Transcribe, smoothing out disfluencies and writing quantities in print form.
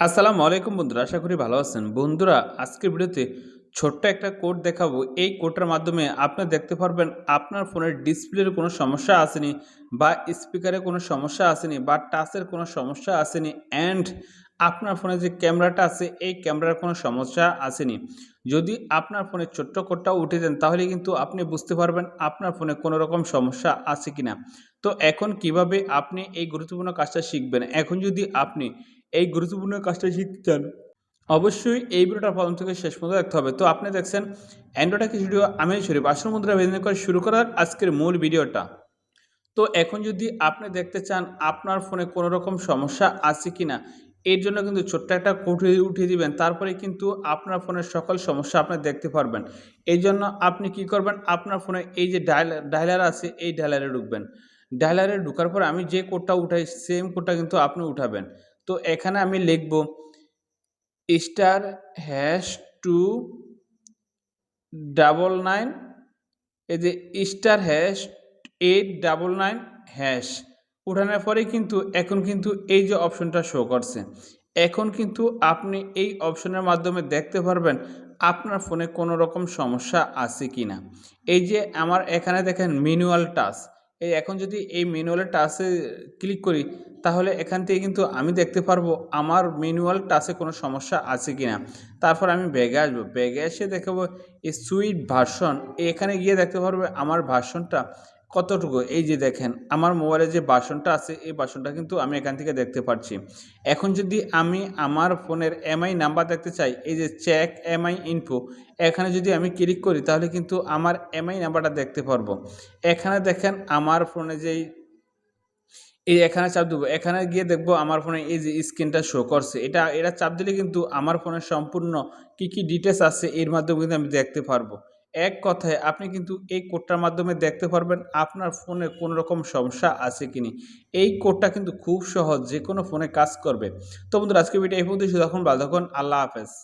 আসসালামু আলাইকুম বন্ধুরা, আশা করি ভালো আছেন। বন্ধুরা, আজকের ভিডিওতে ছোট্ট একটা কোড দেখাবো। এই কোডটার মাধ্যমে আপনি দেখতে পারবেন আপনার ফোনের ডিসপ্লের কোনো সমস্যা আসেনি, বা স্পিকারে কোনো সমস্যা আসেনি, বা টাচের কোনো সমস্যা আসেনি, অ্যান্ড আপনার ফোনে যে ক্যামেরাটা আছে এই ক্যামেরার কোনো সমস্যা আসেনি। যদি আপনার ফোনে ছোট্ট কোডটা উঠে দেন তাহলে কিন্তু আপনি বুঝতে পারবেন আপনার ফোনে কোনো রকম সমস্যা আছে কিনা। তো এখন কিভাবে আপনি এই গুরুত্বপূর্ণ কাজটা শিখবেন? এখন যদি আপনি এই গুরুত্বপূর্ণ কাজটা শিখতে চান, অবশ্যই এই ভিডিওটা প্রথম থেকে শেষ পর্যন্ত দেখতে হবে। তো আপনি দেখছেন অ্যান্ড্রয়েড কিছু ভিডিও, আমি শরীফ। আসল মুদ্রা বেঁধে করে শুরু করার আজকের মূল ভিডিওটা। তো এখন যদি আপনি দেখতে চান আপনার ফোনে কোনো রকম সমস্যা আছে কিনা, এর জন্য কিন্তু ছোট্ট একটা কোড উঠিয়ে দিবেন। তারপরে কিন্তু আপনার ফোনের সকল সমস্যা আপনি দেখতে পারবেন। এই জন্য আপনি কি করবেন, আপনার ফোনে এই যে ডায়ালার আছে এই ডায়ালারে ঢুকবেন। ডায়ালারে ঢোকার পর আমি যে কোডটা উঠাই সেম কোডটা কিন্তু আপনি উঠাবেন। তো এখানে আমি লিখব স্টার হ্যাশ 299, এই যে স্টার হ্যাশ 899 হ্যাশ উঠানোর পরেই কিন্তু এখন কিন্তু এই যে অপশনটা শো করছে, এখন কিন্তু আপনি এই অপশনের মাধ্যমে দেখতে পারবেন আপনার ফোনে কোনো রকম সমস্যা আছে কি না। এই যে আমার এখানে দেখেন ম্যানুয়াল টাচ, এই এখন যদি এই ম্যানুয়াল টাচে ক্লিক করি তাহলে এখান থেকে কিন্তু আমি দেখতে পারবো আমার ম্যানুয়াল টাচে কোনো সমস্যা আছে কি না। তারপর আমি ব্যাগে আসবো, ব্যাগে এসে দেখাবো এই সুইট ভার্সন, এখানে গিয়ে দেখতে পারবে আমার ভার্সনটা কতটুকু। এই যে দেখেন আমার মোবাইলে যে ভার্সনটা আছে এই ভার্সনটা কিন্তু আমি এখান থেকে দেখতে পাচ্ছি। এখন যদি আমি আমার ফোনের এমআই নাম্বার দেখতে চাই, এই যে চেক এমআই ইনফো, এখানে যদি আমি ক্লিক করি তাহলে কিন্তু আমার এমআই নাম্বারটা দেখতে পারবো। এখানে দেখেন আমার ফোনে যেই এখানে চাপ দেবো, এখানে গিয়ে দেখবো আমার ফোনে এই যে স্ক্রিনটা শো করছে, এটা চাপ দিলে কিন্তু আমার ফোনের সম্পূর্ণ কি কি ডিটেলস আছে এর মাধ্যমে কিন্তু আমি দেখতে পারবো। এক কথায় আপনি কিন্তু এই কোডটার মাধ্যমে দেখতে পারবেন আপনার ফোনে কোনো রকম সমস্যা আছে কিনি। এই কোডটা কিন্তু খুব সহজ, যে কোনো ফোনে কাজ করবে। তো বন্ধুরা, আজকে ভিডিও এই পর্যন্ত। তখন ভালো থাকুন, আল্লাহ হাফেজ।